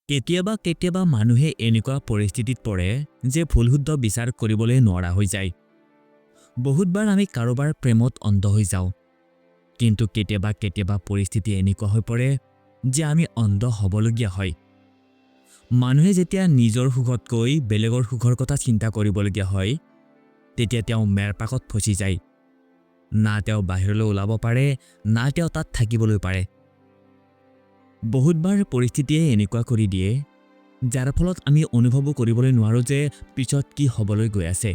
কেতিয়াবা কেতিয়াবা মানুহে এনেকুৱা পৰিস্থিতিত পৰে যে ভুলশুদ্ধ বিচাৰ কৰিবলৈ নোৱাৰা হৈ যায়। বহুতবাৰ আমি কাৰোবাৰ প্ৰেমত অন্ধ হৈ যাওঁ, কিন্তু কেতিয়াবা কেতিয়াবা পৰিস্থিতি এনেকুৱা হৈ পৰে যে আমি অন্ধ হ'বলগীয়া হয়। মানুহে যেতিয়া নিজৰ সুখতকৈ বেলেগৰ সুখৰ কথা চিন্তা কৰিবলগীয়া হয়, তেতিয়া তেওঁ মেৰপাকত ফচি যায়। না তেওঁ বাহিৰলৈ ওলাব পাৰে, না তেওঁ তাত থাকিবলৈ পাৰে। বহুতবাৰ পৰিস্থিতিয়ে এনেকুৱা কৰি দিয়ে যাৰ ফলত আমি অনুভৱো কৰিবলৈ নোৱাৰোঁ যে পিছত কি হ'বলৈ গৈ আছে।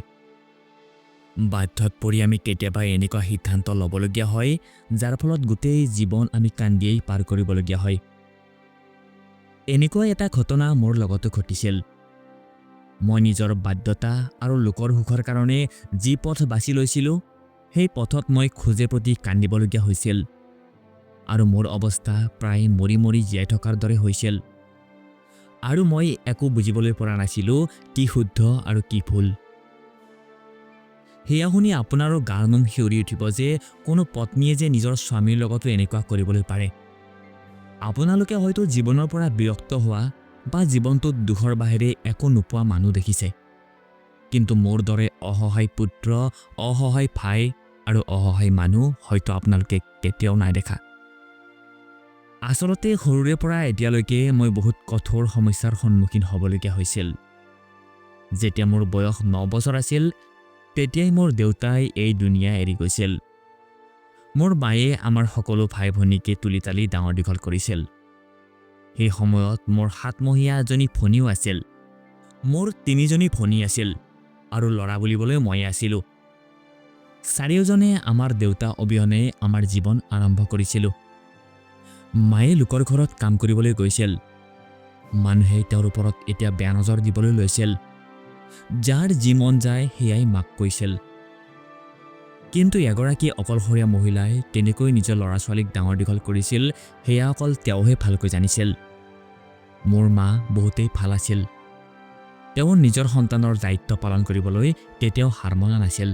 বাধ্যত পৰি আমি কেতিয়াবা এনেকুৱা সিদ্ধান্ত ল'বলগীয়া হয় যাৰ ফলত গোটেই জীৱন আমি কান্দিয়েই পাৰ কৰিবলগীয়া হয়। এনেকুৱা এটা ঘটনা মোৰ লগতো ঘটিছিল। মই নিজৰ বাধ্যতা আৰু লোকৰ সুখৰ কাৰণে যি পথ বাছি লৈছিলোঁ, সেই পথত মই খোজে প্ৰতি কান্দিবলগীয়া হৈছিল আৰু মোৰ অৱস্থা প্ৰায় মৰি মৰি জীয়াই থকাৰ দৰে হৈছিল। আৰু মই একো বুজিবলৈ পৰা নাছিলোঁ কি শুদ্ধ আৰু কি ভুল। সেয়া শুনি আপোনাৰো গাৰ নোম শিয়ৰি উঠিব যে কোনো পত্নীয়ে যে নিজৰ স্বামীৰ লগতো এনেকুৱা কৰিবলৈ পাৰে। আপোনালোকে হয়তো জীৱনৰ পৰা বিৰক্ত হোৱা বা জীৱনটোত দুখৰ বাহিৰে একো নোপোৱা মানুহ দেখিছে, কিন্তু মোৰ দৰে অসহায় পুত্ৰ, অসহায় ভাই আৰু অসহায় মানুহ হয়তো আপোনালোকে কেতিয়াও নাই দেখা। আচলতে সৰুৰে পৰা এতিয়ালৈকে মই বহুত কঠোৰ সমস্যাৰ সন্মুখীন হ'বলগীয়া হৈছিল। যেতিয়া মোৰ বয়স 9 বছৰ আছিল, তেতিয়াই মোৰ দেউতাই এই দুনিয়া এৰি গৈছিল। মোৰ মায়ে আমাৰ সকলো ভাই ভনীকে তুলি তালি ডাঙৰ দীঘল কৰিছিল। সেই সময়ত মোৰ 7মহীয়া এজনী ভনীও আছিল। মোৰ 3জনী ভনী আছিল আৰু ল'ৰা বুলিবলৈ ময়ে আছিলোঁ। চাৰিওজনে আমাৰ দেউতা অবিহনে আমাৰ জীৱন আৰম্ভ কৰিছিলোঁ। মায়ে লোকৰ ঘৰত কাম কৰিবলৈ গৈছিল। মানুহে তেওঁৰ ওপৰত এতিয়া বেয়া নজৰ দিবলৈ লৈছিল। যাৰ যি মন যায় সেয়াই মাক কৈছিল। কিন্তু এগৰাকী অকলশৰীয়া মহিলাই কেনেকৈ নিজৰ ল'ৰা ছোৱালীক ডাঙৰ দীঘল কৰিছিল সেয়া অকল তেওঁহে ভালকৈ জানিছিল। মোৰ মা বহুতেই ভাল আছিল। তেওঁ নিজৰ সন্তানৰ দায়িত্ব পালন কৰিবলৈ কেতিয়াও হাৰ মনা নাছিল।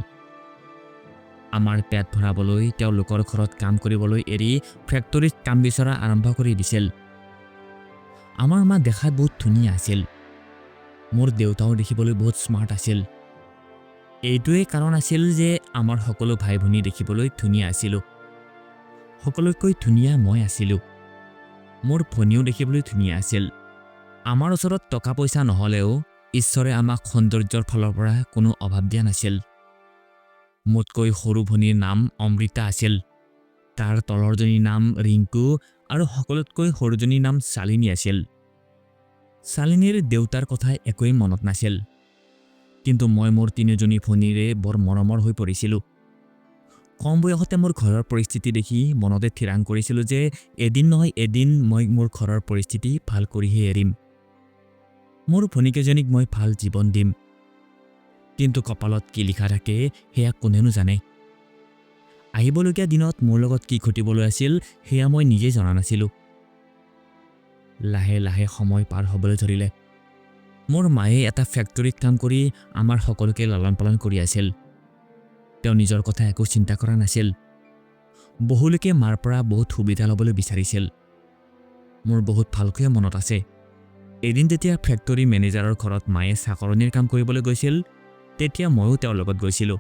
আমাৰ পেট ভৰাবলৈ তেওঁ লোকৰ ঘৰত কাম কৰিবলৈ এৰি ফেক্টৰীত কাম বিচৰা আৰম্ভ কৰি দিছিল। আমাৰ মা দেখাত বহুত ধুনীয়া আছিল। মোৰ দেউতাও দেখিবলৈ বহুত স্মাৰ্ট আছিল। এইটোৱেই কাৰণ আছিল যে আমাৰ সকলো ভাই ভনী দেখিবলৈ ধুনীয়া আছিলোঁ। সকলোতকৈ ধুনীয়া মই আছিলোঁ। মোৰ ভনীও দেখিবলৈ ধুনীয়া আছিল। আমাৰ ওচৰত টকা পইচা নহ'লেও ঈশ্বৰে আমাক সৌন্দৰ্যৰ ফালৰ পৰা কোনো অভাৱ দিয়া নাছিল। মোতকৈ সৰু ভনীৰ নাম অমৃতা আছিল। তাৰ তলৰজনীৰ নাম ৰিংকু আৰু সকলোতকৈ সৰুজনীৰ নাম শালিনী আছিল। শালিনীৰ দেউতাৰ কথা একোৱেই মনত নাছিল, কিন্তু মই মোৰ 3জনী ভনীৰে বৰ মৰমৰ হৈ পৰিছিলোঁ। কম বয়সতে মোৰ ঘৰৰ পৰিস্থিতি দেখি মনতে থিৰাং কৰিছিলোঁ যে এদিন নহয় এদিন মই মোৰ ঘৰৰ পৰিস্থিতি ভাল কৰিহে এৰিম। মোৰ ভনীকেইজনীক মই ভাল জীৱন দিম। কিন্তু কপালত কি লিখা থাকে সেয়া কোনেনো জানে। আহিবলগীয়া দিনত মোৰ লগত কি ঘটিবলৈ আছিল সেয়া মই নিজেই জনা নাছিলোঁ। লাহে লাহে সময় পাৰ হ'বলৈ ধৰিলে। মোৰ মায়ে এটা ফেক্টৰীত কাম কৰি আমাৰ সকলোকে লালন পালন কৰি আছিল। তেওঁ নিজৰ কথা একো চিন্তা কৰা নাছিল। বহুলোকে মাৰ পৰা বহুত সুবিধা ল'বলৈ বিচাৰিছিল। মোৰ বহুত ভালকৈ মনত আছে, এদিন যেতিয়া ফেক্টৰী মেনেজাৰৰ ঘৰত মায়ে চাকৰণিৰ কাম কৰিবলৈ গৈছিল, তেতিয়া ময়ো তেওঁৰ লগত গৈছিলোঁ।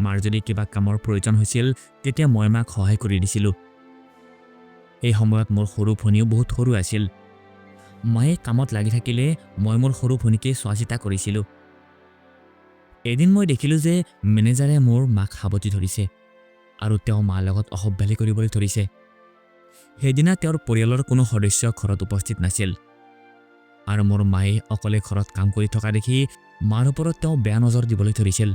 মাৰ যদি কিবা কামৰ প্ৰয়োজন হৈছিল তেতিয়া মই মাক সহায় কৰি দিছিলোঁ। এই সময়ত মোৰ সৰু ভনীও বহুত সৰু আছিল। মায়ে কামত লাগি থাকিলে মই মোৰ সৰু ভনীকে চোৱা চিতা কৰিছিলোঁ। এদিন মই দেখিলোঁ যে মেনেজাৰে মোৰ মাক সাৱটি ধৰিছে আৰু তেওঁ মাৰ লগত অসভ্যালি কৰিবলৈ ধৰিছে। সেইদিনা তেওঁৰ পৰিয়ালৰ কোনো সদস্য ঘৰত উপস্থিত নাছিল আৰু মোৰ মায়ে অকলে ঘৰত কাম কৰি থকা দেখি মাৰ ওপৰত তেওঁ বেয়া নজৰ দিবলৈ ধৰিছিল।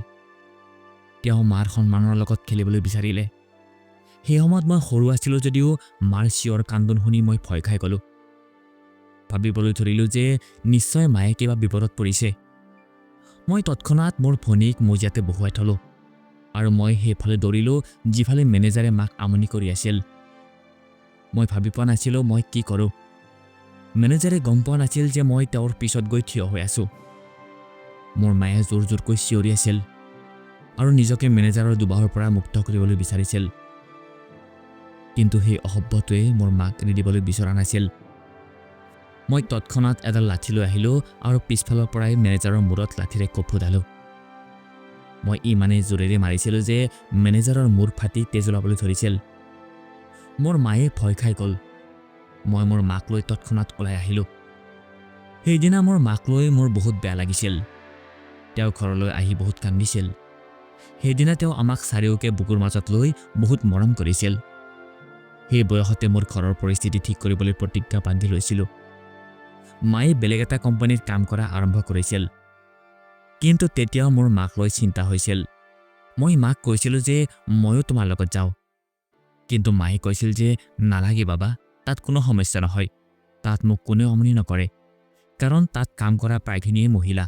তেওঁ মাৰ সন্মানৰ লগত খেলিবলৈ বিচাৰিলে। সেই সময়ত মই সৰু আছিলোঁ যদিও মাৰ চিঞৰ কান্দোন শুনি মই ভয় খাই গ'লোঁ। ভাবিবলৈ ধৰিলোঁ যে নিশ্চয় মায়ে কিবা বিপদত পৰিছে। মই তৎক্ষণাত মোৰ ভনীক মজিয়াতে বহুৱাই থলোঁ আৰু মই সেইফালে দৌৰিলোঁ যিফালে মেনেজাৰে মাক আমনি কৰি আছিল। মই ভাবি পোৱা নাছিলোঁ মই কি কৰোঁ। মেনেজাৰে গম পোৱা নাছিল যে মই তেওঁৰ পিছত গৈ থিয় হৈ আছোঁ। মোৰ মায়ে জোৰ জোৰকৈ চিঞৰি আছিল আৰু নিজকে মেনেজাৰৰ দুবাহৰ পৰা মুক্ত কৰিবলৈ বিচাৰিছিল। কিন্তু সেই অসভ্যটোৱে মোৰ মাক এৰি দিবলৈ বিচৰা নাছিল। মই তৎক্ষণাত এডাল লাঠি লৈ আহিলোঁ আৰু পিছফালৰ পৰাই মেনেজাৰৰ মূৰত লাঠিৰে কোব ফুটালোঁ। মই ইমানেই জোৰেৰে মাৰিছিলোঁ যে মেনেজাৰৰ মূৰ ফাটি তেজ ওলাবলৈ ধৰিছিল। মোৰ মায়ে ভয় খাই গ'ল। মই মোৰ মাক লৈ তৎক্ষণাত ওলাই আহিলোঁ। সেইদিনা মোৰ মাক লৈ মোৰ বহুত বেয়া লাগিছিল। তেওঁ ঘৰলৈ আহি বহুত কান্দিছিল। সেইদিনা তেওঁ আমাক চাৰিওকে বুকুৰ মাজত লৈ বহুত মৰম কৰিছিল। সেই বয়সতে মোৰ ঘৰৰ পৰিস্থিতি ঠিক কৰিবলৈ প্ৰতিজ্ঞা বান্ধি লৈছিলোঁ। মায়ে বেলেগ এটা কোম্পানীত কাম কৰা আৰম্ভ কৰিছিল। কিন্তু তেতিয়াও মোৰ মাক লৈ চিন্তা হৈছিল। মই মাক কৈছিলোঁ যে ময়ো তোমাৰ লগত যাওঁ। কিন্তু মায়ে কৈছিল যে নালাগে বাবা, তাত কোনো সমস্যা নহয়। তাত মোক কোনেও আমনি নকৰে, কাৰণ তাত কাম কৰা প্ৰায়খিনিয়ে মহিলা।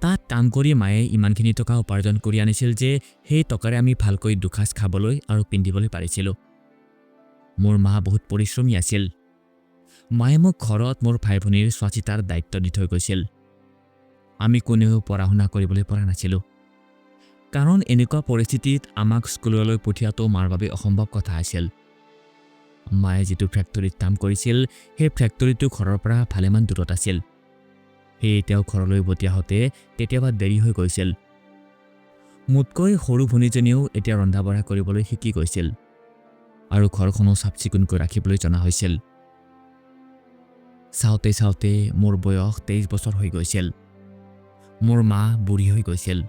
তাত কাম কৰি মায়ে ইমানখিনি টকা উপাৰ্জন কৰি আনিছিল যে সেই টকাৰে আমি ভালকৈ দুসাঁজ খাবলৈ আৰু পিন্ধিবলৈ পাৰিছিলোঁ। মোৰ মা বহুত পৰিশ্ৰমী আছিল। মায়ে মোক ঘৰত মোৰ ভাই ভনীৰ চোৱা চিতাৰ দায়িত্ব দি থৈ গৈছিল। আমি কোনেও পঢ়া শুনা কৰিবলৈ পৰা নাছিলোঁ, কাৰণ এনেকুৱা পৰিস্থিতিত আমাক স্কুললৈ পঠিওৱাটো মাৰ বাবে অসম্ভৱ কথা আছিল। মায়ে যিটো ফেক্টৰীত কাম কৰিছিল সেই ফেক্টৰীটো ঘৰৰ পৰা ভালেমান দূৰত আছিল। সেয়ে তেওঁ ঘৰলৈ উভতি আহোঁতে কেতিয়াবা দেৰি হৈ গৈছিল। মোতকৈ সৰু ভনীজনীও এতিয়া ৰন্ধা বঢ়া কৰিবলৈ শিকি গৈছিল আৰু ঘৰখনো চাফ চিকুণকৈ ৰাখিবলৈ জনা হৈছিল। চাওঁতে চাওঁতে মোৰ বয়স 23 বছৰ হৈ গৈছিল। মোৰ মা বুঢ়ী হৈ গৈছিল।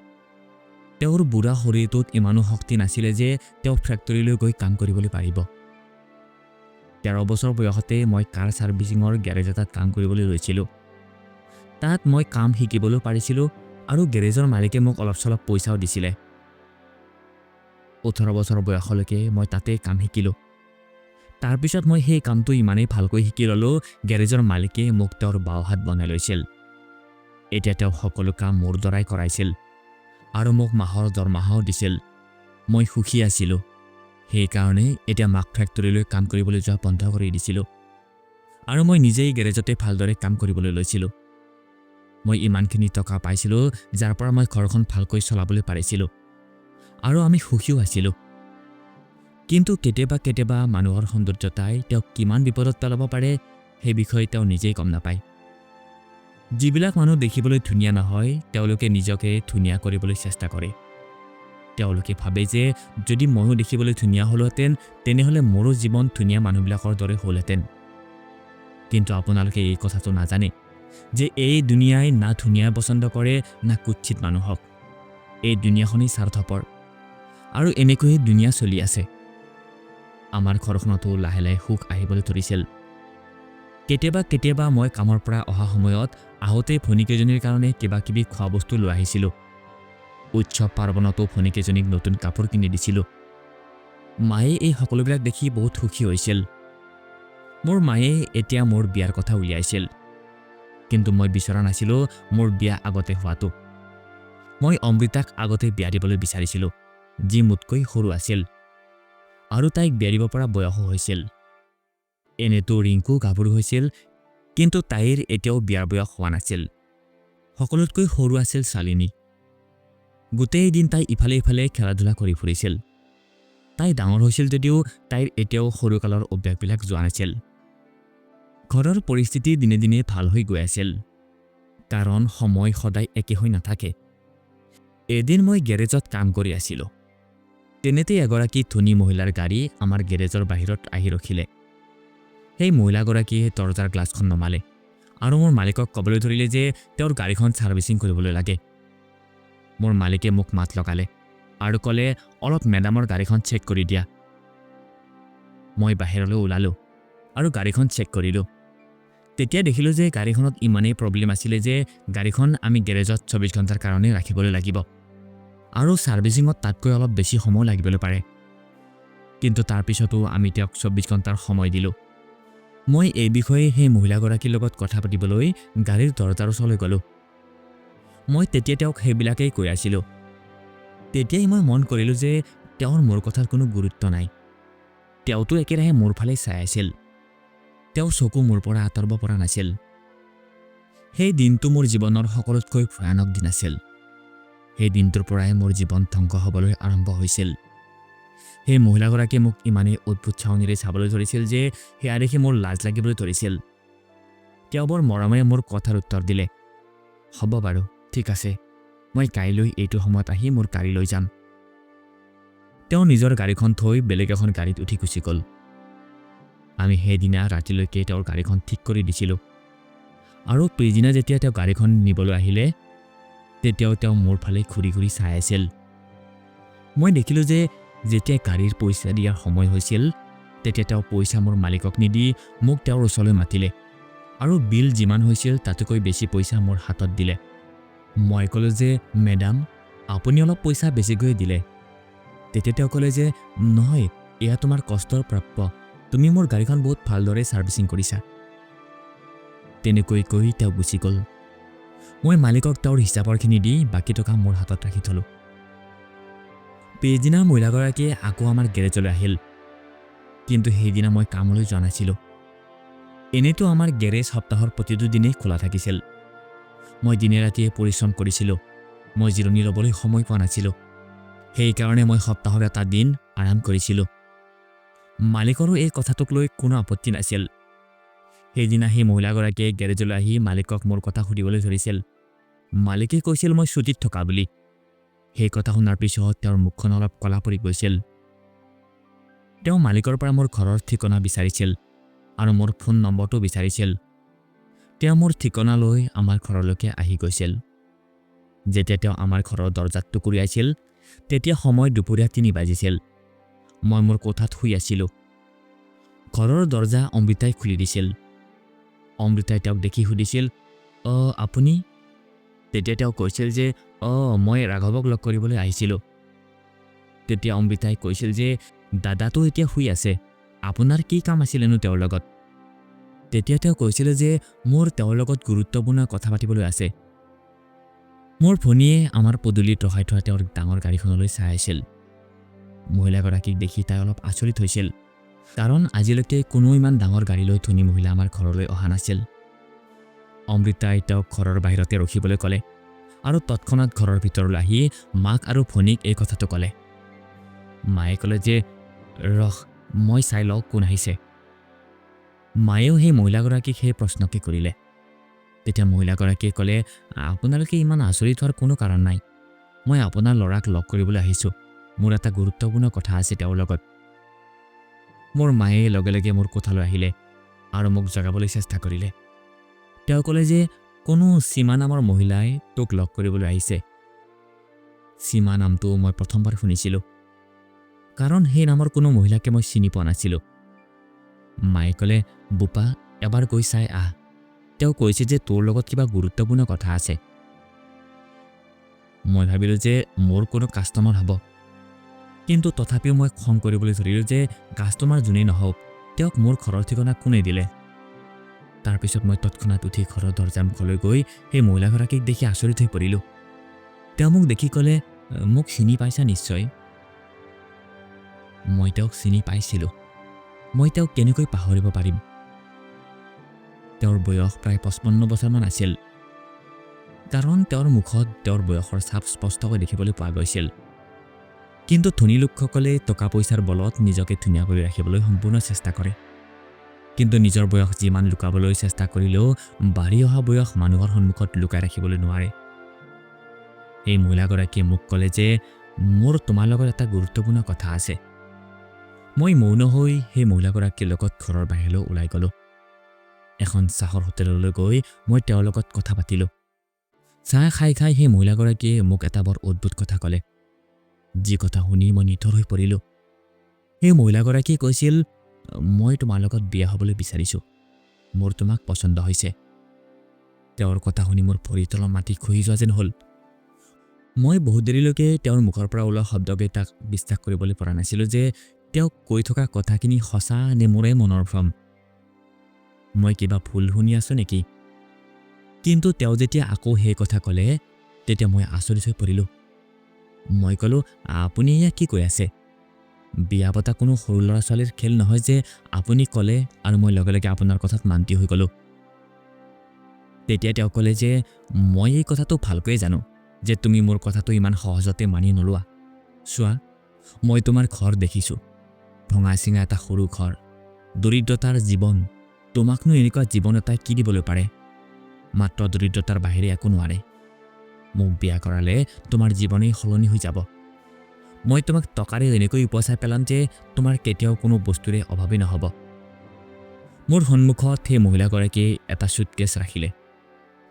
তেওঁৰ বুঢ়া শৰীৰটোত ইমানো শক্তি নাছিলে যে তেওঁ ফেক্টৰীলৈ গৈ কাম কৰিবলৈ পাৰিব। 13 বছৰ বয়সতে মই কাৰ ছাৰ্ভিচিঙৰ গেৰেজ এটাত কাম কৰিবলৈ লৈছিলোঁ। তাত মই কাম শিকিবলৈ পাৰিছিলোঁ আৰু গেৰেজৰ মালিকে মোক অলপ চলপ পইচাও দিছিলে। 18 বছৰ বয়সলৈকে মই তাতে কাম শিকিলোঁ। তাৰপিছত মই সেই কামটো ইমানেই ভালকৈ শিকি ল'লোঁ, গেৰেজৰ মালিকে মোক তেওঁৰ বাওহাত বনাই লৈছিল। এতিয়া তেওঁ সকলো কাম মোৰ দ্বাৰাই কৰাইছিল আৰু মোক মাহৰ দৰমহাও দিছিল। মই সুখী আছিলোঁ। সেইকাৰণে এতিয়া মাক ফেক্টৰীলৈ কাম কৰিবলৈ যোৱা বন্ধ কৰি দিছিলোঁ আৰু মই নিজেই গেৰেজতে ভালদৰে কাম কৰিবলৈ লৈছিলোঁ। মই ইমানখিনি টকা পাইছিলোঁ যাৰ পৰা মই ঘৰখন ভালকৈ চলাবলৈ পাৰিছিলোঁ আৰু আমি সুখীও আছিলোঁ। কিন্তু কেতিয়াবা কেতিয়াবা মানুহৰ সৌন্দৰ্যতাই তেওঁক কিমান বিপদত পেলাব পাৰে সেই বিষয়ে তেওঁ নিজেই গম নাপায়। যিবিলাক মানুহ দেখিবলৈ ধুনীয়া নহয় তেওঁলোকে নিজকে ধুনীয়া কৰিবলৈ চেষ্টা কৰে। তেওঁলোকে ভাবে যে যদি ময়ো দেখিবলৈ ধুনীয়া হ'লোহেঁতেন তেনেহ'লে মোৰো জীৱন ধুনীয়া মানুহবিলাকৰ দৰে হ'লহেঁতেন। কিন্তু আপোনালোকে এই কথাটো নাজানে যে এই দুনিয়াই না ধুনীয়া পচন্দ কৰে না কুৎসিত মানুহক। এই দুনিয়াখনেই স্বাৰ্থপৰ আৰু এনেকৈয়ে দুনিয়া চলি আছে। আমাৰ ঘৰখনতো লাহে লাহে সুখ আহিবলৈ ধৰিছিল। কেতিয়াবা কেতিয়াবা মই কামৰ পৰা অহা সময়ত আহোঁতে ভনীকেইজনীৰ কাৰণে কিবা কিবি খোৱা বস্তু লৈ আহিছিলোঁ। উৎসৱ পাৰ্বণতো ভনীকেইজনীক নতুন কাপোৰ কিনি দিছিলোঁ। মায়ে এই সকলোবিলাক দেখি বহুত সুখী হৈছিল। মোৰ মায়ে এতিয়া মোৰ বিয়াৰ কথা উলিয়াইছিল, কিন্তু মই বিচৰা নাছিলোঁ মোৰ বিয়া আগতে হোৱাটো। মই অমৃতাক আগতে বিয়া দিবলৈ বিচাৰিছিলোঁ, যি মোতকৈ সৰু আছিল আৰু তাইক বিয়া দিব পৰা বয়সো হৈছিল। এনেতো ৰিংকু গাভৰু হৈছিল, কিন্তু তাইৰ এতিয়াও বিয়াৰ বয়স হোৱা নাছিল। সকলোতকৈ সৰু আছিল শালিনী। গোটেই দিন তাই ইফালে ইফালে খেলা ধূলা কৰি ফুৰিছিল। তাই ডাঙৰ হৈছিল যদিও তাইৰ এতিয়াও সৰুকালৰ অভ্যাসবিলাক যোৱা নাছিল। ঘৰৰ পৰিস্থিতি দিনে দিনে ভাল হৈ গৈ আছিল, কাৰণ সময় সদায় একে হৈ নাথাকে। এদিন মই গেৰেজত কাম কৰি আছিলোঁ। তেনেতে এগৰাকী ধনী মহিলাৰ গাড়ী আমাৰ গেৰেজৰ বাহিৰত আহি ৰখিলে। সেই মহিলাগৰাকীয়ে দৰজাৰ গ্লাছখন নমালে আৰু মোৰ মালিকক ক'বলৈ ধৰিলে যে তেওঁৰ গাড়ীখন ছাৰ্ভিচিং কৰিবলৈ লাগে। মোৰ মালিকে মোক মাত লগালে আৰু ক'লে অলপ মেডামৰ গাড়ীখন চেক কৰি দিয়া। মই বাহিৰলৈ ওলালোঁ আৰু গাড়ীখন চেক কৰিলোঁ। তেতিয়া দেখিলোঁ যে গাড়ীখনত ইমানেই প্ৰব্লেম আছিলে যে গাড়ীখন আমি গেৰেজত 24 ঘণ্টাৰ কাৰণে ৰাখিবলৈ লাগিব আৰু ছাৰ্ভিচিঙত তাতকৈ অলপ বেছি সময় লাগিবলৈ পাৰে। কিন্তু তাৰপিছতো আমি তেওঁক 24 ঘণ্টাৰ সময় দিলোঁ। মই এই বিষয়ে সেই মহিলাগৰাকীৰ লগত কথা পাতিবলৈ গাড়ীৰ দৰজাৰ ওচৰলৈ গ'লোঁ। মই তেতিয়া তেওঁক সেইবিলাকেই কৈ আছিলোঁ। তেতিয়াই মই মন কৰিলোঁ যে তেওঁৰ মোৰ কথাৰ কোনো গুৰুত্ব নাই। তেওঁতো একেৰাহে মোৰ ফালে চাই আছিল। তেওঁৰ চকু মোৰ পৰা আঁতৰাব পৰা নাছিল। সেই দিনটো মোৰ জীৱনৰ সকলোতকৈ ভয়ানক দিন আছিল। সেই দিনটোৰ পৰাই মোৰ জীৱন ধ্বংস হ'বলৈ আৰম্ভ হৈছিল। সেই মহিলাগৰাকীয়ে মোক ইমানেই অদ্ভুত চাৱনিৰে চাবলৈ ধৰিছিল যে সেয়া দেখি মোৰ লাজ লাগিবলৈ ধৰিছিল। তেওঁ বৰ মৰমেৰে মোৰ কথাৰ উত্তৰ দিলে, হ'ব বাৰু, ঠিক আছে, মই কাইলৈ এইটো সময়ত আহি মোৰ গাড়ী লৈ যাম। তেওঁ নিজৰ গাড়ীখন থৈ বেলেগ এখন গাড়ীত উঠি গুচি গ'ল। আমি সেইদিনা ৰাতিলৈকে তেওঁৰ গাড়ীখন ঠিক কৰি দিছিলোঁ আৰু পিছদিনা যেতিয়া তেওঁ গাড়ীখন নিবলৈ আহিলে তেতিয়াও তেওঁ মোৰ ফালে ঘূৰি ঘূৰি চাই আছিল। মই দেখিলোঁ যে যেতিয়া গাড়ীৰ পইচা দিয়াৰ সময় হৈছিল তেতিয়া তেওঁ পইচা মোৰ মালিকক নিদি মোক তেওঁৰ ওচৰলৈ মাতিলে আৰু বিল যিমান হৈছিল তাতকৈ বেছি পইচা মোৰ হাতত দিলে। মই ক'লোঁ যে মেডাম, আপুনি অলপ পইচা বেছিকৈ দিলে। তেতিয়া তেওঁ ক'লে যে নহয়, এয়া তোমাৰ কষ্টৰ প্ৰাপ্য, তুমি মোৰ গাড়ীখন বহুত ভালদৰে ছাৰ্ভিচিং কৰিছা। তেনেকৈ কৈ তেওঁ গুচি গ'ল। মই মালিকক তেওঁৰ হিচাপৰখিনি দি বাকী টকা মোৰ হাতত ৰাখি থলোঁ। পিছদিনা মহিলাগৰাকীয়ে আকৌ আমাৰ গেৰেজলৈ আহিল, কিন্তু সেইদিনা মই কামলৈ যোৱা নাছিলোঁ। এনেতো আমাৰ গেৰেজ সপ্তাহৰ প্ৰতিটো দিনেই খোলা থাকিছিল। মই দিনে ৰাতিয়ে পৰিশ্ৰম কৰিছিলোঁ, মই জিৰণি ল'বলৈ সময় পোৱা নাছিলোঁ। সেইকাৰণে মই সপ্তাহৰ এটা দিন আৰাম কৰিছিলোঁ। মালিকৰো এই কথাটোক লৈ কোনো আপত্তি নাছিল। সেইদিনা সেই মহিলাগৰাকীয়ে গেৰেজলৈ আহি মালিকক মোৰ কথা সুধিবলৈ ধৰিছিল। মালিকে কৈছিল মই ছুটীত থকা বুলি। সেই কথা শুনাৰ পিছত তেওঁৰ মুখখন অলপ কলা পৰি গৈছিল। তেওঁ মালিকৰ পৰা মোৰ ঘৰৰ ঠিকনা বিচাৰিছিল আৰু মোৰ ফোন নম্বৰটো বিচাৰিছিল। তেওঁ মোৰ ঠিকনা লৈ আমাৰ ঘৰলৈকে আহি গৈছিল। যেতিয়া তেওঁ আমাৰ ঘৰৰ দৰজাত টুকুৰিয়াইছিল তেতিয়া সময় দুপৰীয়া ৩ বাজিছিল। মই মোৰ কোঠাত শুই আছিলোঁ। ঘৰৰ দৰজা অমৃতাই খুলি দিছিল। অমৃতাই তেওঁক দেখি সুধিছিল, আপুনি? তেতিয়া তেওঁ কৈছিল যে মই ৰাঘৱক লগ কৰিবলৈ আহিছিলোঁ। তেতিয়া অমৃতাই কৈছিল যে দাদাটো এতিয়া শুই আছে, আপোনাৰ কি কাম আছিলেনো তেওঁৰ লগত? তেতিয়া তেওঁ কৈছিল যে মোৰ তেওঁৰ লগত গুৰুত্বপূৰ্ণ কথা পাতিবলৈ আছে। মোৰ ভনীয়ে আমাৰ পদূলিত ৰখাই থোৱা তেওঁৰ ডাঙৰ গাড়ীখনলৈ চাই আছিল। মহিলাগৰাকীক দেখি তাই অলপ আচৰিত হৈছিল, কাৰণ আজিলৈকে কোনো ইমান ডাঙৰ গাড়ী লৈ ধনী মহিলা আমাৰ ঘৰলৈ অহা নাছিল। অমৃতাই তেওঁক ঘৰৰ বাহিৰতে ৰখিবলৈ ক'লে আৰু তৎক্ষণাত ঘৰৰ ভিতৰলৈ আহি মাক আৰু ভনীক এই কথাটো ক'লে। মায়ে ক'লে যে ৰহ, মই চাই লওঁ কোন আহিছে। মায়েও সেই মহিলাগৰাকীক সেই প্ৰশ্নকে কৰিলে। তেতিয়া মহিলাগৰাকীয়ে ক'লে, আপোনালোকে ইমান আচৰিত হোৱাৰ কোনো কাৰণ নাই। মই আপোনাৰ ল'ৰাক লগ কৰিবলৈ আহিছোঁ। মোৰ এটা গুৰুত্বপূৰ্ণ কথা আছে তেওঁৰ লগত। মোৰ মায়ে লগে লগে মোৰ কোঠালৈ আহিলে আৰু মোক জগাবলৈ চেষ্টা কৰিলে। তেওঁ ক'লে যে কোনো সীমা নামৰ মহিলাই তোক লগ কৰিবলৈ আহিছে। সীমা নামটো মই প্ৰথমবাৰ শুনিছিলোঁ, কাৰণ সেই নামৰ কোনো মহিলাকে মই চিনি পোৱা নাছিলোঁ। মায়ে ক'লে, বোপা, এবাৰ গৈ চাই আহ। তেওঁ কৈছে যে তোৰ লগত কিবা গুৰুত্বপূৰ্ণ কথা আছে। মই ভাবিলোঁ যে মোৰ কোনো কাষ্টমাৰ হ'ব, কিন্তু তথাপিও মই খং কৰিবলৈ ধৰিলোঁ যে কাষ্টমাৰ যোনেই নহওক, তেওঁক মোৰ ঘৰৰ ঠিকনা কোনে দিলে। তাৰপিছত মই তৎক্ষণাত উঠি ঘৰৰ দৰজাৰ মুখলৈ গৈ সেই মহিলাগৰাকীক দেখি আচৰিত হৈ পৰিলোঁ। তেওঁ মোক দেখি ক'লে, মোক চিনি পাইছা নিশ্চয়। মই তেওঁক চিনি পাইছিলোঁ। মই তেওঁক কেনেকৈ পাহৰিব পাৰিম? তেওঁৰ বয়স প্ৰায় 55 বছৰমান আছিল, কাৰণ তেওঁৰ মুখত তেওঁৰ বয়সৰ ছাপ স্পষ্টকৈ দেখিবলৈ পোৱা গৈছিল। কিন্তু ধনী লোকসকলে টকা পইচাৰ বলত নিজকে ধুনীয়া কৰি ৰাখিবলৈ সম্পূৰ্ণ চেষ্টা কৰে, কিন্তু নিজৰ বয়স যিমান লুকাবলৈ চেষ্টা কৰিলেও বাঢ়ি অহা বয়স মানুহৰ সন্মুখত লুকাই ৰাখিবলৈ নোৱাৰে। এই মহিলাগৰাকীয়ে মোক ক'লে যে মোৰ তোমাৰ লগত এটা গুৰুত্বপূৰ্ণ কথা আছে। মই মৌন হৈ সেই মহিলাগৰাকীৰ লগত ঘৰৰ বাহিৰলৈ ওলাই গ'লোঁ। এখন চাহৰ হোটেললৈ গৈ মই তেওঁৰ লগত কথা পাতিলোঁ। চাহ খাই খাই সেই মহিলাগৰাকীয়ে মোক এটা বৰ অদ্ভুত কথা ক'লে, যি কথা শুনি মই নিথৰ হৈ পৰিলোঁ। সেই মহিলাগৰাকীয়ে কৈছিল, মই তোমাৰ লগত বিয়া হ'বলৈ বিচাৰিছোঁ, মোৰ তোমাক পচন্দ হৈছে। তেওঁৰ কথা শুনি মোৰ ভৰিৰ তলৰ মাটি খহি যোৱা যেন হ'ল। মই বহুত দেৰিলৈকে তেওঁৰ মুখৰ পৰা ওলোৱা শব্দকেইটাক বিশ্বাস কৰিবলৈ পৰা নাছিলোঁ যে তেওঁক কৈ থকা কথাখিনি সঁচা নে মোৰে মনৰ ভ্ৰম। মই কিবা ভুল শুনি আছোঁ নেকি? কিন্তু তেওঁ যেতিয়া আকৌ সেই কথা ক'লে তেতিয়া মই আচৰিত হৈ পৰিলোঁ। মই ক'লোঁ, আপুনি এয়া কি কৈ আছে? বিয়া পতা কোনো সৰু ল'ৰা ছোৱালীৰ খেল নহয় যে আপুনি ক'লে আৰু মই লগে লগে আপোনাৰ কথাত মান্তি হৈ গ'লোঁ। তেতিয়া তেওঁ ক'লে যে মই এই কথাটো ভালকৈয়ে জানো যে তুমি মোৰ কথাটো ইমান সহজতে মানি নোলোৱা। চোৱা, মই তোমাৰ ঘৰ দেখিছোঁ, ভঙা চিঙা এটা সৰু ঘৰ, দৰিদ্ৰতাৰ জীৱন, তোমাকনো এনেকুৱা জীৱন এটাই কি দিবলৈ পাৰে? মাত্ৰ দৰিদ্ৰতাৰ বাহিৰে একো নোৱাৰে। মোক বিয়া কৰালে তোমাৰ জীৱনেই সলনি হৈ যাব। মই তোমাক টকাৰে এনেকৈ উপচাই পেলাম যে তোমাৰ কেতিয়াও কোনো বস্তুৰে অভাৱেই নহ'ব। মোৰ সন্মুখত সেই মহিলাগৰাকীয়ে এটা চুটকেছ ৰাখিলে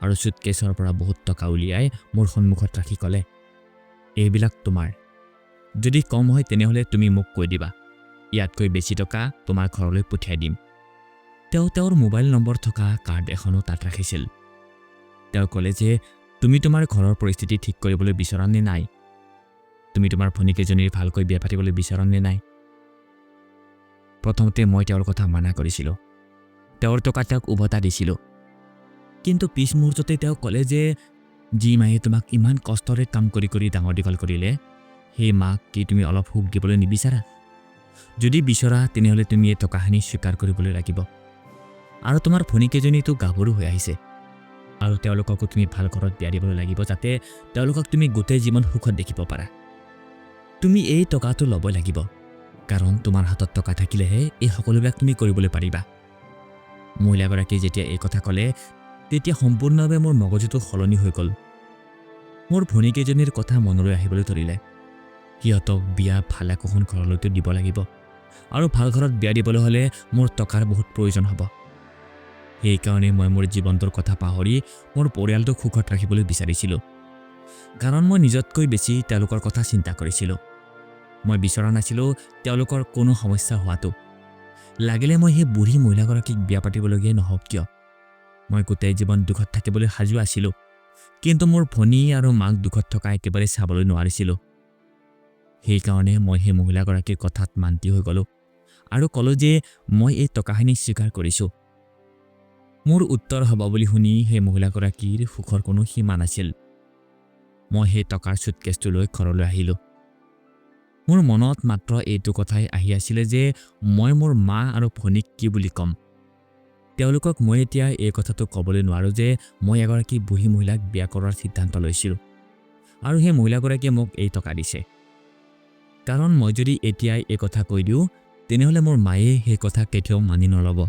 আৰু চুটকেছৰ পৰা বহুত টকা উলিয়াই মোৰ সন্মুখত ৰাখি ক'লে, এইবিলাক তোমাৰ। যদি কম হয় তেনেহ'লে তুমি মোক কৈ দিবা। ইয়াতকৈ বেছি টকা তোমাৰ ঘৰলৈ পঠিয়াই দিম। তেওঁ তেওঁৰ মোবাইল নম্বৰ থকা কাৰ্ড এখনো তাত ৰাখিছিল। তেওঁ ক'লে যে তুমি তোমাৰ ঘৰৰ পৰিস্থিতি ঠিক কৰিবলৈ বিচৰা নে নাই? তুমি তোমাৰ ভনীকেইজনীৰ ভালকৈ বিয়া পাতিবলৈ বিচৰা নে নাই? প্ৰথমতে মই তেওঁৰ কথা মানা কৰিছিলোঁ। তেওঁৰ টকা তেওঁক উভতা দিছিলোঁ। কিন্তু পিছ মুহূৰ্ততে তেওঁ ক'লে যে যি মায়ে তোমাক ইমান কষ্টৰে কাম কৰি কৰি ডাঙৰ দীঘল কৰিলে, সেই মাক কি তুমি অলপ সুখ দিবলৈ নিবিচাৰা? যদি বিচৰা তেনেহ'লে তুমি এই টকাখিনি স্বীকাৰ কৰিবলৈ লাগিব। আৰু তোমাৰ ভনীকেইজনীতো গাভৰু হৈ আহিছে আৰু তেওঁলোককো তুমি ভাল ঘৰত বিয়া দিবলৈ লাগিব যাতে তেওঁলোকক তুমি গোটেই জীৱন সুখত দেখিব পাৰা। তুমি এই টকাটো ল'বই লাগিব, কাৰণ তোমাৰ হাতত টকা থাকিলেহে এই সকলোবিলাক তুমি কৰিবলৈ পাৰিবা। মহিলাগৰাকীয়ে যেতিয়া এই কথা ক'লে তেতিয়া সম্পূৰ্ণভাৱে মোৰ মগজুটো সলনি হৈ গ'ল। মোৰ ভনীকেইজনীৰ কথা মনলৈ আহিবলৈ ধৰিলে। সিহঁতক বিয়া ভাল একোখন ঘৰলৈতো দিব লাগিব আৰু ভাল ঘৰত বিয়া দিবলৈ হ'লে মোৰ টকাৰ বহুত প্ৰয়োজন হ'ব। সেইকাৰণে মই মোৰ জীৱনটোৰ কথা পাহৰি মোৰ পৰিয়ালটোক সুখত ৰাখিবলৈ বিচাৰিছিলোঁ, কাৰণ মই নিজতকৈ বেছি তেওঁলোকৰ কথা চিন্তা কৰিছিলোঁ। মই বিচৰা নাছিলোঁ তেওঁলোকৰ কোনো সমস্যা হোৱাটো। লাগিলে মই সেই বুঢ়ী মহিলাগৰাকীক বিয়া পাতিবলগীয়া নহওক কিয়, মই গোটেই জীৱন দুখত থাকিবলৈ সাজু আছিলোঁ। কিন্তু মোৰ ভনী আৰু মাক দুখত থকা একেবাৰে চাবলৈ নোৱাৰিছিলোঁ। সেইকাৰণে মই সেই মহিলাগৰাকীৰ কথাত মান্তি হৈ গ'লোঁ আৰু ক'লোঁ যে মই এই টকাখিনি স্বীকাৰ কৰিছোঁ। মোৰ উত্তৰ হ'ব বুলি শুনি সেই মহিলাগৰাকীৰ সুখৰ কোনো সীমা নাছিল। মই সেই টকাৰ চুটকেছটো লৈ ঘৰলৈ আহিলোঁ। মোৰ মনত মাত্ৰ এইটো কথাই আহি আছিলে যে মই মোৰ মা আৰু ভনীক কি বুলি ক'ম। তেওঁলোকক মই এতিয়া এই কথাটো ক'বলৈ নোৱাৰোঁ যে মই এগৰাকী বুঢ়ী মহিলাক বিয়া কৰাৰ সিদ্ধান্ত লৈছিলোঁ আৰু সেই মহিলাগৰাকীয়ে মোক এই টকা দিছে। কাৰণ মই যদি এতিয়াই এই কথা কৈ দিওঁ তেনেহ'লে মোৰ মায়ে সেই কথা কেতিয়াও মানি নল'ব।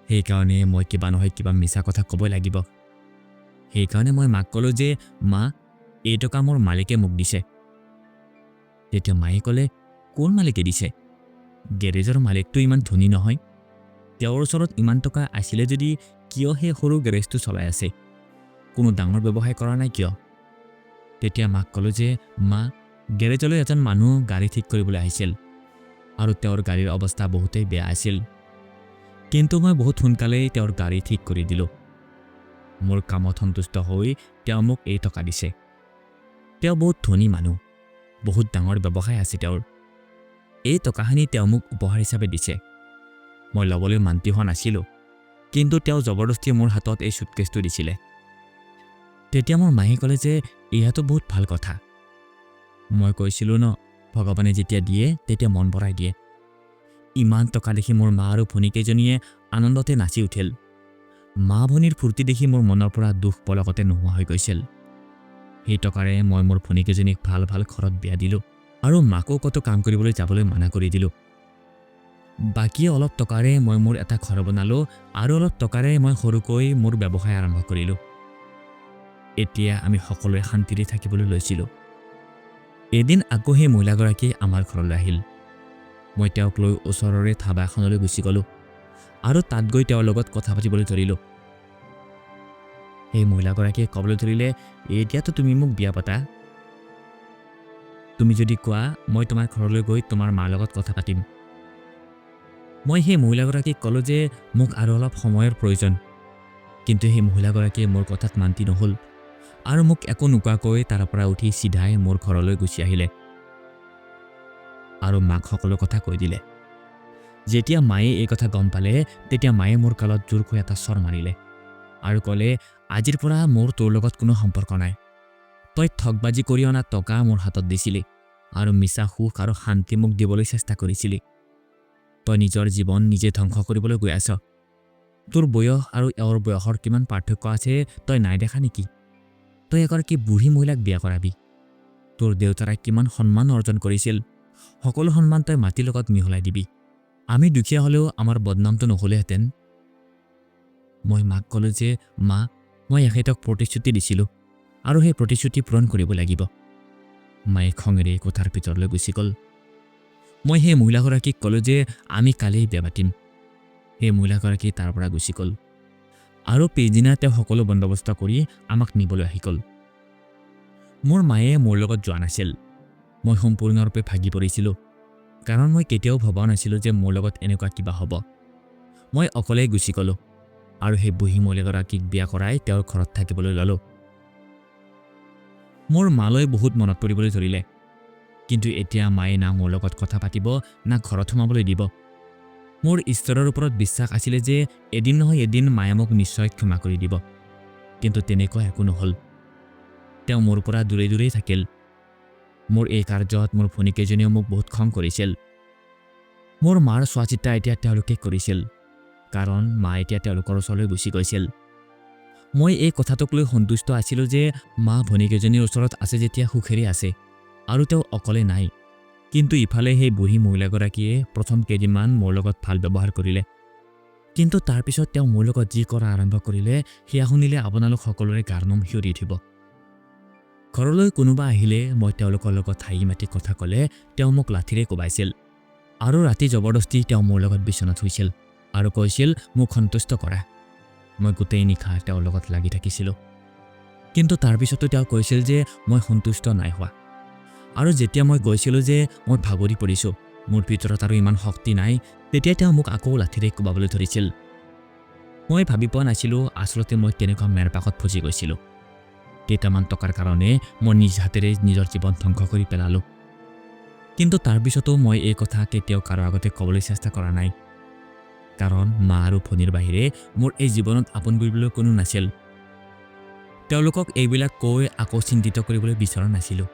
সেইকাৰণে মই কিবা নহয় কিবা মিছা কথা ক'বই লাগিব। সেইকাৰণে মই মাক ক'লোঁ যে মা, এই টকা মোৰ মালিকে মোক দিছে। তেতিয়া মায়ে ক'লে, কোন মালিকে দিছে? গেৰেজৰ মালিকটো ইমান ধনী নহয়। তেওঁৰ ওচৰত ইমান টকা আছিলে যদি কিয় সেই সৰু গেৰেজটো চলাই আছে? কোনো ডাঙৰ ব্যৱসায় কৰা নাই কিয়? তেতিয়া মাক ক'লোঁ যে মা, গেৰেজলৈ এজন মানুহ গাড়ী ঠিক কৰিবলৈ আহিছিল আৰু তেওঁৰ গাড়ীৰ অৱস্থা বহুতেই বেয়া আছিল। কিন্তু মই বহুত সোনকালেই তেওঁৰ গাড়ী ঠিক কৰি দিলোঁ। মোৰ কামত সন্তুষ্ট হৈ তেওঁ মোক এই টকা দিছে। তেওঁ বহুত ধনী মানুহ, বহুত ডাঙৰ ব্যৱসায় আছে তেওঁৰ। এই টকাখিনি তেওঁ মোক উপহাৰ হিচাপে দিছে। মই ল'বলৈ মান্তি হোৱা নাছিলোঁ, কিন্তু তেওঁ জবৰদস্তি মোৰ হাতত এই চুটকেছটো দিছিলে। তেতিয়া মোৰ মায়ে ক'লে যে এয়াতো বহুত ভাল কথা। মই কৈছিলোঁ ন, ভগৱানে যেতিয়া দিয়ে তেতিয়া মন ভৰাই দিয়ে। ইমান টকা দেখি মোৰ মা আৰু ভনীকেইজনীয়ে আনন্দতে নাচি উঠিল। মা ভনীৰ ফূৰ্তি দেখি মোৰ মনৰ পৰা দুখ পলকতে নোহোৱা হৈ গৈছিল। সেই টকাৰে মই মোৰ ভনীকেইজনীক ভাল ভাল ঘৰত বিয়া দিলোঁ আৰু মাকো ক'তো কাম কৰিবলৈ যাবলৈ মানা কৰি দিলোঁ। বাকী অলপ টকাৰে মই মোৰ এটা ঘৰ বনালোঁ আৰু অলপ টকাৰে মই সৰুকৈ মোৰ ব্যৱসায় আৰম্ভ কৰিলোঁ। এতিয়া আমি সকলোৱে শান্তিৰে থাকিবলৈ লৈছিলোঁ। এদিন আকৌ সেই মহিলাগৰাকী আমাৰ ঘৰলৈ আহিল। মই তেওঁক লৈ ওচৰৰে ধাবা এখনলৈ গুচি গ'লোঁ আৰু তাত গৈ তেওঁৰ লগত কথা পাতিবলৈ ধৰিলোঁ। সেই মহিলাগৰাকীয়ে ক'বলৈ ধৰিলে, এতিয়াতো তুমি মোক বিয়া পাতা। তুমি যদি কোৱা মই তোমাৰ ঘৰলৈ গৈ তোমাৰ মাৰ লগত কথা পাতিম। মই সেই মহিলাগৰাকীক ক'লোঁ যে মোক আৰু অলপ সময়ৰ প্ৰয়োজন। কিন্তু সেই মহিলাগৰাকীয়ে মোৰ কথাত মান্তি নহ'ল আৰু মোক একো নোকোৱাকৈ তাৰ পৰা উঠি চিধাই মোৰ ঘৰলৈ গুচি আহিলে আৰু মাক সকলো কথা কৈ দিলে। যেতিয়া মায়ে এই কথা গম পালে তেতিয়া মায়ে মোৰ গালত জোৰকৈ এটা চৰ মাৰিলে আৰু ক'লে, আজিৰ পৰা মোৰ তোৰ লগত কোনো সম্পৰ্ক নাই। তই ঠগবাজি কৰি অনা টকা মোৰ হাতত দিছিলি আৰু মিছা সুখ আৰু শান্তি মোক দিবলৈ চেষ্টা কৰিছিলি। তই নিজৰ জীৱন নিজে ধ্বংস কৰিবলৈ গৈ আছ। তোৰ বয়স আৰু এওঁৰ বয়সৰ কিমান পাৰ্থক্য আছে তই নাই দেখা নেকি? তই এগৰাকী বুঢ়ী মহিলাক বিয়া কৰাবি। তোৰ দেউতাৰাই কিমান সন্মান অৰ্জন কৰিছিল, সকলো সন্মান তই মাটিৰ লগত মিহলাই দিবি। আমি দুখীয়া হ'লেও আমাৰ বদনামটো নহ'লেহেঁতেন। মই মাক ক'লোঁ যে মা, মই এখেতক প্ৰতিশ্ৰুতি দিছিলোঁ আৰু সেই প্ৰতিশ্ৰুতি পূৰণ কৰিব লাগিব। মায়ে খঙেৰে কোঠাৰ ভিতৰলৈ গুচি গ'ল। মই সেই মহিলাগৰাকীক ক'লোঁ যে আমি কালি বিয়া পাতিম। সেই মহিলাগৰাকী তাৰ পৰা গুচি গ'ল আৰু পিছদিনা তেওঁ সকলো বন্দবস্ত কৰি আমাক নিবলৈ আহি গ'ল। মোৰ মায়ে মোৰ লগত যোৱা নাছিল। মই সম্পূৰ্ণৰূপে ভাগি পৰিছিলোঁ, কাৰণ মই কেতিয়াও ভবা নাছিলোঁ যে মোৰ লগত এনেকুৱা কিবা হ'ব। মই অকলেই গুচি গ'লোঁ আৰু সেই বুঢ়ী মহিলাগৰাকীক বিয়া কৰাই তেওঁৰ ঘৰত থাকিবলৈ ল'লোঁ। মোৰ মালৈ বহুত মনত পৰিবলৈ ধৰিলে, কিন্তু এতিয়া মায়ে না মোৰ লগত কথা পাতিব না ঘৰত সোমাবলৈ দিব। মোৰ ঈশ্বৰৰ ওপৰত বিশ্বাস আছিলে যে এদিন নহয় এদিন মায়ে মোক নিশ্চয় ক্ষমা কৰি দিব, কিন্তু তেনেকুৱা একো নহ'ল। তেওঁ মোৰ পৰা দূৰে দূৰেই থাকিল। মোৰ এই কাৰ্যত মোৰ ভনীকেইজনীয়েও মোক বহুত খং কৰিছিল। মোৰ মাৰ চোৱা চিতা এতিয়া তেওঁলোকে কৰিছিল, কাৰণ মা এতিয়া তেওঁলোকৰ ওচৰলৈ গুচি গৈছিল। মই এই কথাটোক লৈ সন্তুষ্ট আছিলোঁ যে মা ভনীকেইজনীৰ ওচৰত আছে যেতিয়া সুখেৰে আছে আৰু তেওঁ অকলে নাই। কিন্তু ইফালে সেই বুঢ়ী মহিলাগৰাকীয়ে প্ৰথম কেইদিনমান মোৰ লগত ভাল ব্যৱহাৰ কৰিলে, কিন্তু তাৰপিছত তেওঁ মোৰ লগত যি কৰা আৰম্ভ কৰিলে সেয়া শুনিলে আপোনালোক সকলোৰে গাৰ নোম শিয়ৰি উঠিব। ঘৰলৈ কোনোবা আহিলে মই তেওঁলোকৰ লগত হাঁহি মাতি কথা ক'লে তেওঁ মোক লাঠিৰে কোবাইছিল আৰু ৰাতি জবৰদস্তি তেওঁ মোৰ লগত বিচনাত শুইছিল আৰু কৈছিল মোক সন্তুষ্ট কৰা। মই গোটেই নিশা তেওঁৰ লগত লাগি থাকিছিলোঁ, কিন্তু তাৰপিছতো তেওঁ কৈছিল যে মই সন্তুষ্ট নাই হোৱা। আৰু যেতিয়া মই কৈছিলোঁ যে মই ভাগৰি পৰিছোঁ, মোৰ ভিতৰত আৰু ইমান শক্তি নাই, তেতিয়া তেওঁ মোক আকৌ লাঠিৰে কোবাবলৈ ধৰিছিল। মই ভাবি পোৱা নাছিলোঁ আচলতে মই কেনেকুৱা মেৰপাকত ফচি গৈছিলোঁ। কেইটামান টকাৰ কাৰণে মই নিজ হাতেৰে নিজৰ জীৱন ধ্বংস কৰি পেলালোঁ। কিন্তু তাৰপিছতো মই এই কথা কেতিয়াও কাৰো আগতে ক'বলৈ চেষ্টা কৰা নাই, কাৰণ মা আৰু ভনীৰ বাহিৰে মোৰ এই জীৱনত আপোন বুলিবলৈ কোনো নাছিল। তেওঁলোকক এইবিলাক কৈ আকৌ চিন্তিত কৰিবলৈ বিচৰা নাছিলোঁ,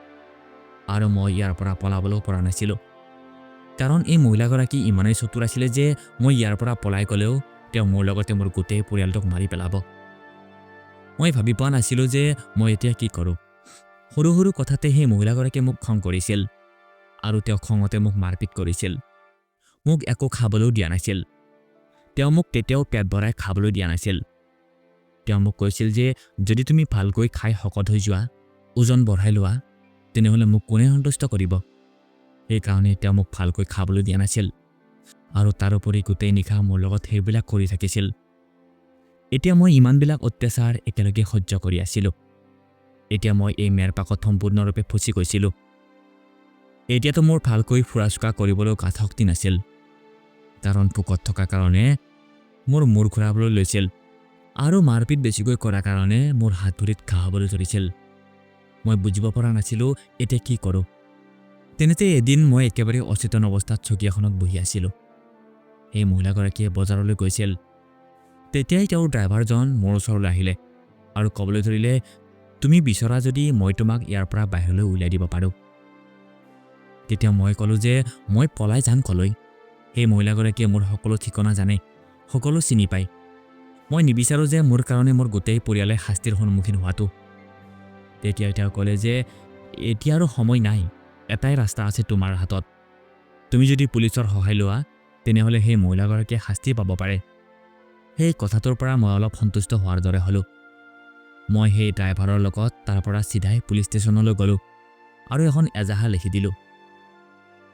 আৰু মই ইয়াৰ পৰা পলাবলৈও পৰা নাছিলোঁ, কাৰণ এই মহিলাগৰাকী ইমানেই চতুৰ আছিলে যে মই ইয়াৰ পৰা পলাই গ'লেও তেওঁ মোৰ লগতে মোৰ গোটেই পৰিয়ালটোক মাৰি পেলাব। মই ভাবি পোৱা নাছিলোঁ যে মই এতিয়া কি কৰোঁ। সৰু সৰু কথাতে সেই মহিলাগৰাকীয়ে মোক খং কৰিছিল আৰু তেওঁ খঙতে মোক মাৰপিট কৰিছিল। মোক একো খাবলৈও দিয়া নাছিল। তেওঁ মোক তেতিয়াও পেট ভৰাই খাবলৈ দিয়া নাছিল। তেওঁ মোক কৈছিল যে যদি তুমি ভালকৈ খাই শকত হৈ যোৱা, ওজন বঢ়াই লোৱা, তেনেহ'লে মোক কোনে সন্তুষ্ট কৰিব। সেইকাৰণে তেওঁ মোক ভালকৈ খাবলৈ দিয়া নাছিল আৰু তাৰোপৰি গোটেই নিশা মোৰ লগত সেইবিলাক কৰি থাকিছিল। এতিয়া মই ইমানবিলাক অত্যাচাৰ একেলগে সহ্য কৰি আছিলোঁ। এতিয়া মই এই মেৰপাকত সম্পূৰ্ণৰূপে ফচি গৈছিলোঁ। এতিয়াতো মোৰ ভালকৈ ফুৰা চকা কৰিবলৈও গাত শক্তি নাছিল, কাৰণ ভোকত থকাৰ কাৰণে মোৰ মূৰ ঘূৰাবলৈ লৈছিল আৰু মাৰপিট বেছিকৈ কৰাৰ কাৰণে মোৰ হাত ভৰিত ঘাঁ হ'বলৈ ধৰিছিল। মই বুজিব পৰা নাছিলোঁ এতিয়া কি কৰোঁ। তেনেতে এদিন মই একেবাৰে অচেতন অৱস্থাত চকী এখনত বহি আছিলোঁ। সেই মহিলাগৰাকীয়ে বজাৰলৈ গৈছিল। তেতিয়াই তেওঁৰ ড্ৰাইভাৰজন মোৰ ওচৰলৈ আহিলে আৰু ক'বলৈ ধৰিলে, তুমি বিচৰা যদি মই তোমাক ইয়াৰ পৰা বাহিৰলৈ উলিয়াই দিব পাৰোঁ। তেতিয়া মই ক'লোঁ যে মই পলাই যাম ক'লৈ। সেই মহিলাগৰাকীয়ে মোৰ সকলো ঠিকনা জানে, সকলো চিনি পায়। মই নিবিচাৰোঁ যে মোৰ কাৰণে মোৰ গোটেই পৰিয়ালে শাস্তিৰ সন্মুখীন হোৱাটো। তেতিয়া তেওঁ ক'লে যে এতিয়া আৰু সময় নাই, এটাই ৰাস্তা আছে তোমাৰ হাতত। তুমি যদি পুলিচৰ সহায় লোৱা, তেনেহ'লে সেই মহিলাগৰাকীয়ে শাস্তি পাব পাৰে। সেই কথাটোৰ পৰা মই অলপ সন্তুষ্ট হোৱাৰ দৰে হ'লোঁ। মই সেই ড্ৰাইভাৰৰ লগত তাৰ পৰা চিধাই পুলিচ ষ্টেচনলৈ গ'লোঁ আৰু এখন এজাহাৰ লিখি দিলোঁ।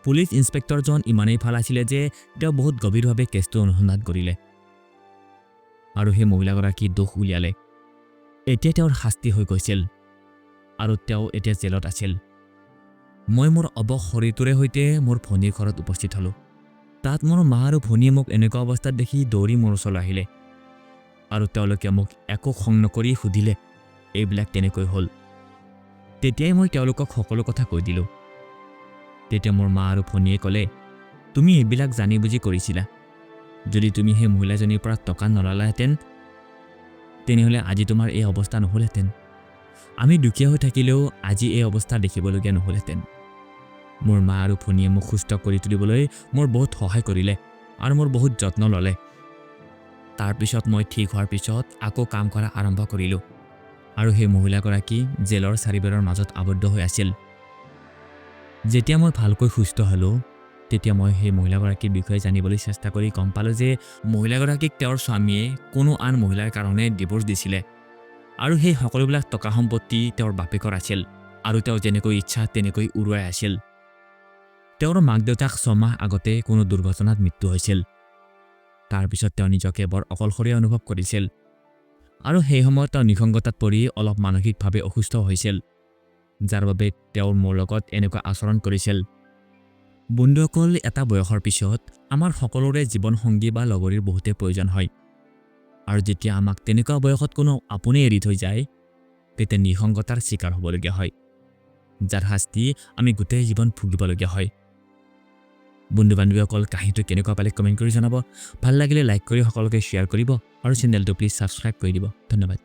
পুলিচ ইন্সপেক্টৰজন ইমানেই ভাল আছিলে যে তেওঁ বহুত গভীৰভাৱে কেছটো অনুসন্ধান কৰিলে আৰু সেই মহিলাগৰাকীৰ দোষ উলিয়ালে। এতিয়া তেওঁৰ শাস্তি হৈ গৈছিল আৰু তেওঁ এতিয়া জেলত আছিল। মই মোৰ অৱশ শৰীৰটোৰে সৈতে মোৰ ভনীৰ ঘৰত উপস্থিত হ'লোঁ। তাত মোৰ মা আৰু ভনীয়ে মোক এনেকুৱা অৱস্থাত দেখি দৌৰি মোৰ ওচৰলৈ আহিলে আৰু তেওঁলোকে মোক একো খং নকৰি সুধিলে এইবিলাক কেনেকৈ হ'ল। তেতিয়াই মই তেওঁলোকক সকলো কথা কৈ দিলোঁ। তেতিয়া মোৰ মা আৰু ভনীয়ে ক'লে, তুমি এইবিলাক জানি বুজি কৰিছিলা। যদি তুমি সেই মহিলাজনীৰ পৰা টকা নললাহেঁতেন, তেনেহ'লে আজি তোমাৰ এই অৱস্থা নহ'লহেঁতেন। আমি দুখীয়া হৈ থাকিলেও আজি এই অৱস্থা দেখিবলগীয়া নহ'লহেঁতেন। মোৰ মা আৰু ভনীয়ে মোক সুস্থ কৰি তুলিবলৈ মোৰ বহুত সহায় কৰিলে আৰু মোৰ বহুত যত্ন ল'লে। তাৰপিছত মই ঠিক হোৱাৰ পিছত আকৌ কাম কৰা আৰম্ভ কৰিলোঁ আৰু সেই মহিলাগৰাকী জেলৰ চাৰিবেৰৰ মাজত আবদ্ধ হৈ আছিল। যেতিয়া মই ভালকৈ সুস্থ হ'লোঁ, তেতিয়া মই সেই মহিলাগৰাকীৰ বিষয়ে জানিবলৈ চেষ্টা কৰি গম পালোঁ যে মহিলাগৰাকীক তেওঁৰ স্বামীয়ে কোনো আন মহিলাৰ কাৰণে ডিভোৰ্চ দিছিলে আৰু সেই সকলোবিলাক টকা সম্পত্তি তেওঁৰ বাপেকৰ আছিল আৰু তেওঁ যেনেকৈ ইচ্ছা তেনেকৈ উৰুৱাই আছিল। তেওঁৰ মাক দেউতাক 6 মাহ আগতে কোনো দুৰ্ঘটনাত মৃত্যু হৈছিল। তাৰপিছত তেওঁ নিজকে বৰ অকলশৰীয়া অনুভৱ কৰিছিল আৰু সেই সময়ত তেওঁ নিসংগতাত পৰি অলপ মানসিকভাৱে অসুস্থ হৈছিল, যাৰ বাবে তেওঁ মোৰ লগত এনেকুৱা আচৰণ কৰিছিল। বন্ধুসকল, এটা বয়সৰ পিছত আমাৰ সকলোৰে জীৱনসংগী বা লগৰীৰ বহুতে প্ৰয়োজন হয় আৰু যেতিয়া আমাক তেনেকুৱা বয়সত কোনো আপোনে এৰি থৈ যায় তেতিয়া নিসংগতাৰ চিকাৰ হ'বলগীয়া হয়, যাৰ শাস্তি আমি গোটেই জীৱন ভুগিবলগীয়া হয়। বন্ধু বান্ধৱীসকল, কাহিনীটো কেনেকুৱা পালে কমেণ্ট কৰি জনাব। ভাল লাগিলে লাইক কৰি সকলোকে শ্বেয়াৰ কৰিব আৰু চেনেলটো প্লিজ ছাবস্ক্ৰাইব কৰি দিব। ধন্যবাদ।